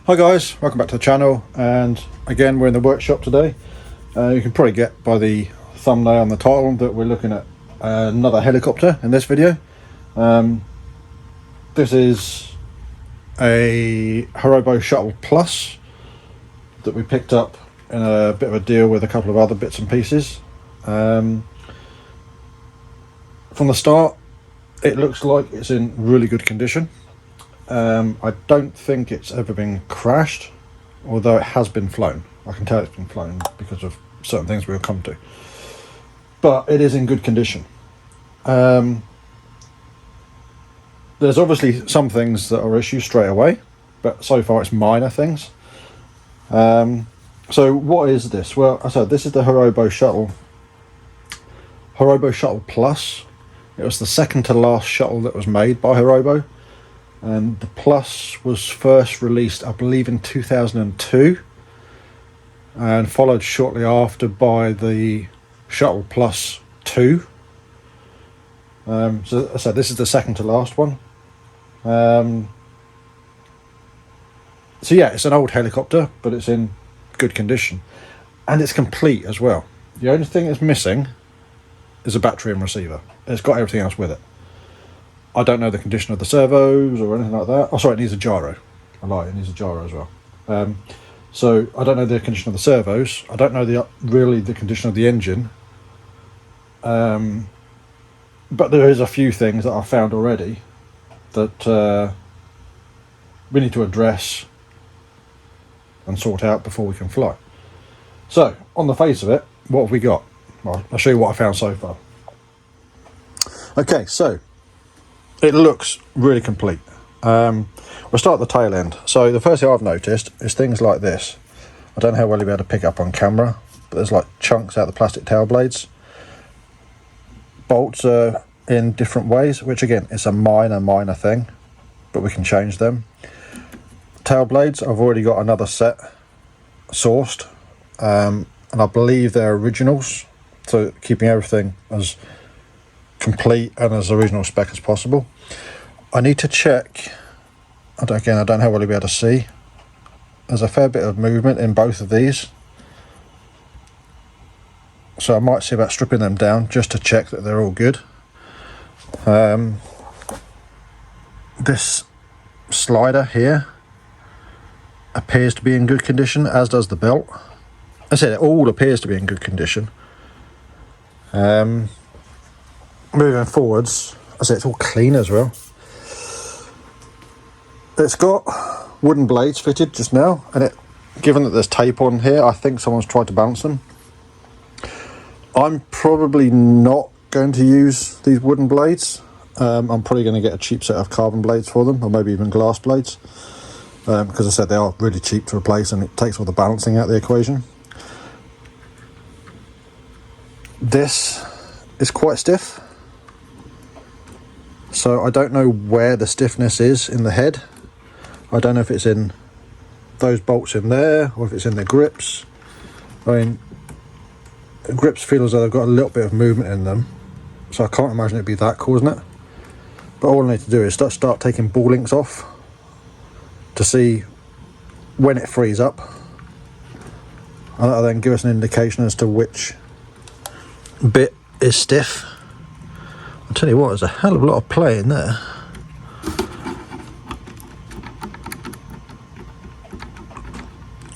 Hi guys, welcome back to the channel, and again we're in the workshop today. You can probably get by the thumbnail and the title that we're looking at another helicopter in this video. This is a Hirobo Shuttle Plus that we picked up in a bit of a deal with a couple of other bits and pieces. From the start it looks like it's in really good condition. I don't think it's ever been crashed, although it has been flown. I can tell it's been flown because of certain things we'll come to. But it is in good condition. There's obviously some things that are issues straight away, but so far it's minor things. So what is this? Well, I said this is the Hirobo Shuttle Plus. It was the second to last shuttle that was made by Hirobo. And the Plus was first released, I believe, in 2002, and followed shortly after by the Shuttle Plus 2. So as I said, this is the second to last one. So yeah, it's an old helicopter, but it's in good condition, and it's complete as well. The only thing it's missing is a battery and receiver. It's got everything else with it. I don't know the condition of the servos or anything like that. Oh, sorry, it needs a gyro. I lied, it needs a gyro as well. So I don't know the condition of the servos. I don't know really the condition of the engine. But there is a few things that I found already that we need to address and sort out before we can fly. So on the face of it, what have we got? Well, I'll show you what I found so far. Okay, so it looks really complete. We'll start at the tail end. So the first thing I've noticed is things like this. I don't know how well you'll be able to pick up on camera, but there's like chunks out of the plastic tail blades. Bolts are in different ways, which again is a minor thing, but we can change them. Tail blades, I've already got another set sourced, and I believe they're originals, so keeping everything as complete and as original spec as possible. I need to check, I don't know how well you'll be able to see, there's a fair bit of movement in both of these, so I might see about stripping them down just to check that they're all good. This slider here appears to be in good condition, as does the belt. I said it all appears to be in good condition. Moving forwards, I say it's all clean as well. It's got wooden blades fitted just now, and given that there's tape on here, I think someone's tried to balance them. I'm probably not going to use these wooden blades. I'm probably going to get a cheap set of carbon blades for them, or maybe even glass blades, because I said they are really cheap to replace and it takes all the balancing out of the equation. This is quite stiff. So I don't know where the stiffness is in the head. I don't know if it's in those bolts in there or if it's in the grips. I mean, the grips feel as though they've got a little bit of movement in them, so I can't imagine it'd be that causing it. But all I need to do is start taking ball links off to see when it frees up, and that'll then give us an indication as to which bit is stiff. I'll tell you what, there's a hell of a lot of play in there.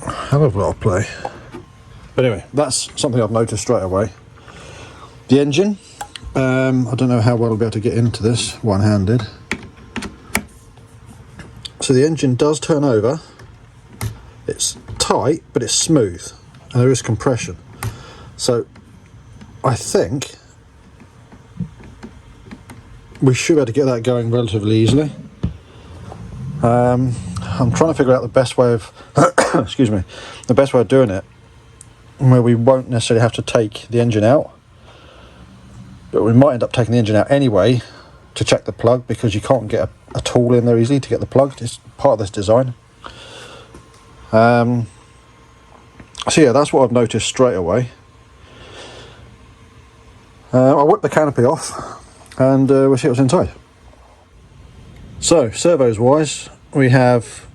Hell of a lot of play. But anyway, that's something I've noticed straight away. The engine, I don't know how well I'll be able to get into this one-handed. So the engine does turn over. It's tight, but it's smooth, and there is compression. So I think we should be able to get that going relatively easily. I'm trying to figure out the best way of excuse me, the best way of doing it, where we won't necessarily have to take the engine out, but we might end up taking the engine out anyway to check the plug, because you can't get a tool in there easily to get the plug. It's part of this design. So yeah, that's what I've noticed straight away. I'll whip the canopy off and we'll see what's inside. So servos wise, we have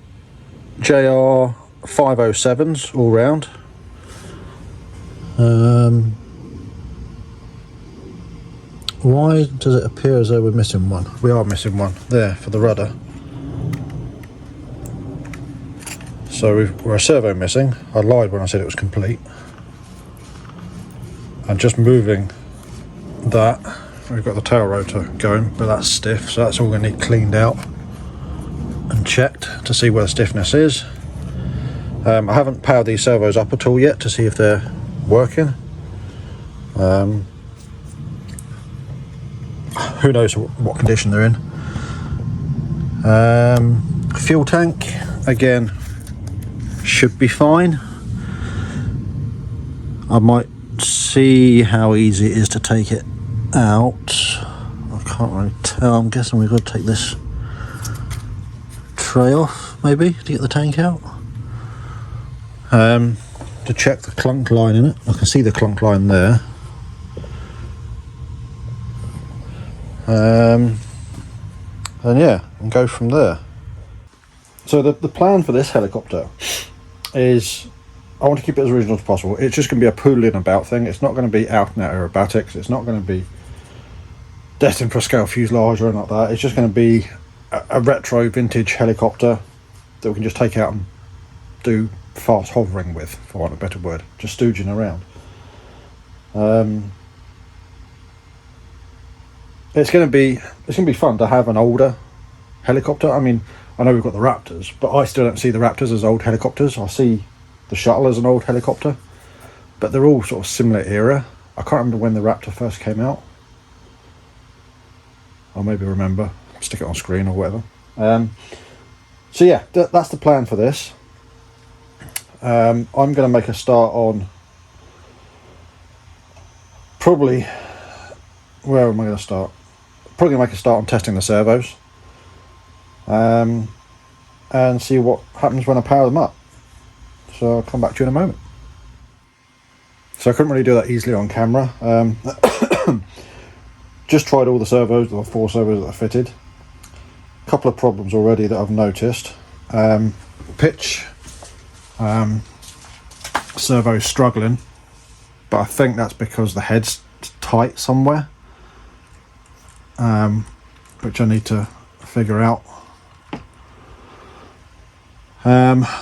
JR 507s all round. Why does it appear as though we're missing one? We are missing one there for the rudder. So we're a servo missing. I lied when I said it was complete. And just moving that, we've got the tail rotor going, but that's stiff, so that's all going to need cleaned out and checked to see where the stiffness is. I haven't powered these servos up at all yet to see if they're working. Who knows what condition they're in. Fuel tank, again, should be fine. I might see how easy it is to take it out. I can't really tell. I'm guessing we've got to take this tray off, maybe, to get the tank out. To check the clunk line in it. I can see the clunk line there. And yeah, and go from there. So the plan for this helicopter is, I want to keep it as original as possible. It's just going to be a poodling about thing. It's not going to be out and out aerobatics. It's not going to be destined for a scale fuselage or anything like that. It's just going to be a retro vintage helicopter that we can just take out and do fast hovering with, for want of a better word, just stooging around. It's going to be fun to have an older helicopter. I mean, I know we've got the Raptors, but I still don't see the Raptors as old helicopters. I see the Shuttle as an old helicopter, but they're all sort of similar era. I can't remember when the Raptor first came out. I'll maybe remember, stick it on screen or whatever. So yeah, that's the plan for this. I'm going to make a start on probably, where am I going to start? Probably going to make a start on testing the servos, and see what happens when I power them up. So I'll come back to you in a moment. So I couldn't really do that easily on camera. Just tried all the servos, the 4 servos that are fitted. A couple of problems already that I've noticed. Pitch, servo struggling, but I think that's because the head's tight somewhere, which I need to figure out.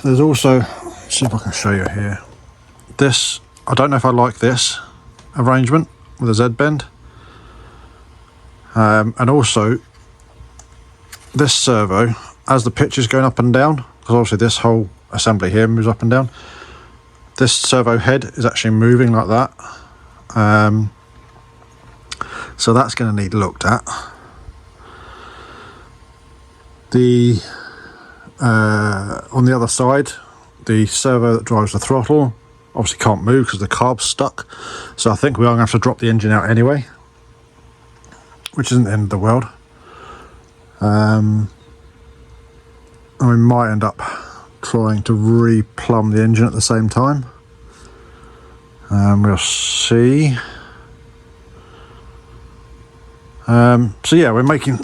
There's also, see if I can show you here, this, I don't know if I like this arrangement with a Z bend, and also this servo, as the pitch is going up and down, because obviously this whole assembly here moves up and down, this servo head is actually moving like that, so that's going to need looked at. The on the other side, the servo that drives the throttle obviously can't move because the carb's stuck, so I think we are going to have to drop the engine out anyway, which isn't the end of the world. And we might end up trying to re-plumb the engine at the same time. We'll see. So yeah, we're making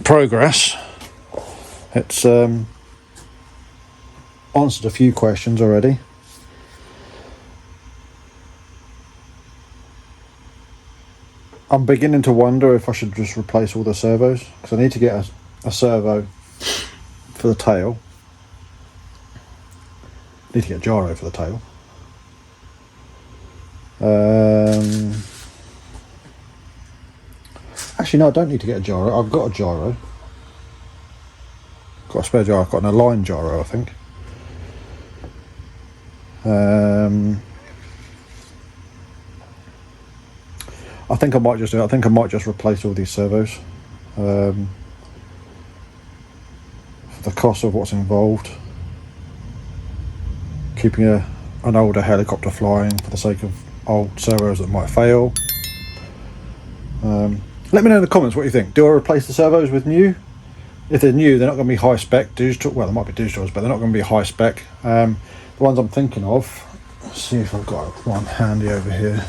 progress. It's answered a few questions already. I'm beginning to wonder if I should just replace all the servos, because I need to get a servo for the tail. I need to get a gyro for the tail. Actually, no, I don't need to get a gyro. I've got a gyro. Got a spare gyro. I've got an aligned gyro, I think. I think I might just do it. I think I might just replace all these servos. For the cost of what's involved. Keeping an older helicopter flying for the sake of old servos that might fail. Let me know in the comments what you think. Do I replace the servos with new? If they're new, they're not going to be high spec digital. Well, they might be digitals, but they're not going to be high spec. The ones I'm thinking of, let's see if I've got one handy over here.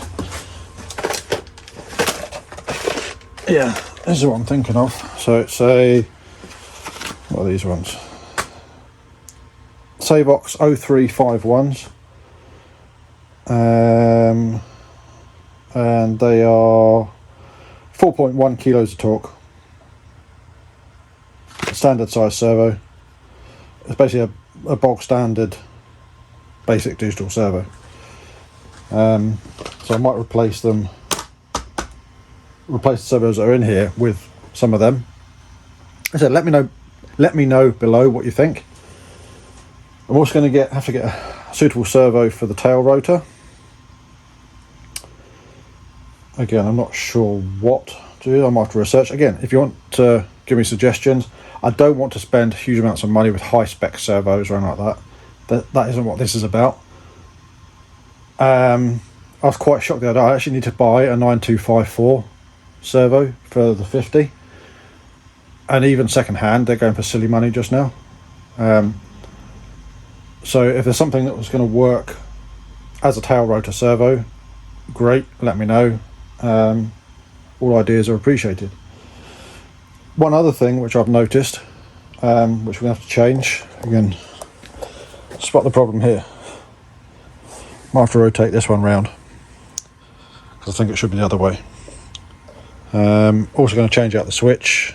Yeah, this is what I'm thinking of. So it's what are these ones? Savox 0351s, and they are 4.1 kilos of torque, standard size servo. It's basically a bog standard basic digital servo. So I might replace the servos that are in here with some of them. I said, let me know below what you think. I'm also going to have to get a suitable servo for the tail rotor. Again, I'm not sure what to do. I might have to research. Again, if you want to give me suggestions, I don't want to spend huge amounts of money with high spec servos or anything like that. That isn't what this is about. I was quite shocked the other day. I actually need to buy a 9254 servo for the 50, and even second hand they're going for silly money just now. So if there's something that was going to work as a tail rotor servo, great, let me know. All ideas are appreciated. One other thing which I've noticed, which we're going to have to change, again, spot the problem here. Might have to rotate this one round because I think it should be the other way. Also going to change out the switch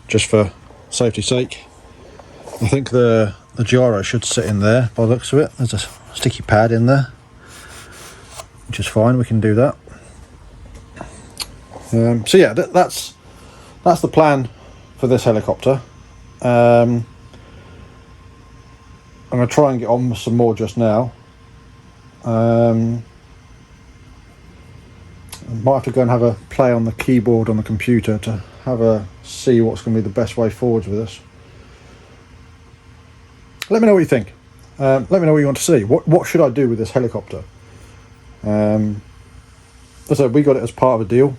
just for safety's sake. I think the gyro should sit in there by the looks of it. There's a sticky pad in there, which is fine, we can do that. So yeah, that's the plan for this helicopter. I'm going to try and get on with some more just now. I might have to go and have a play on the keyboard on the computer to see what's going to be the best way forwards with this. Let me know what you think. Let me know what you want to see. What should I do with this helicopter? As I said, we got it as part of a deal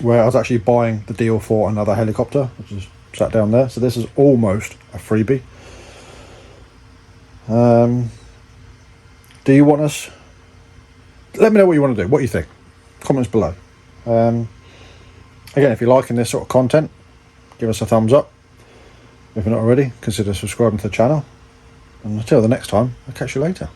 where I was actually buying the deal for another helicopter, which is sat down there. So this is almost a freebie. Do you want us? Let me know what you want to do. What you think? Comments below. Again, if you're liking this sort of content, give us a thumbs up. If you're not already, consider subscribing to the channel. And until the next time, I'll catch you later.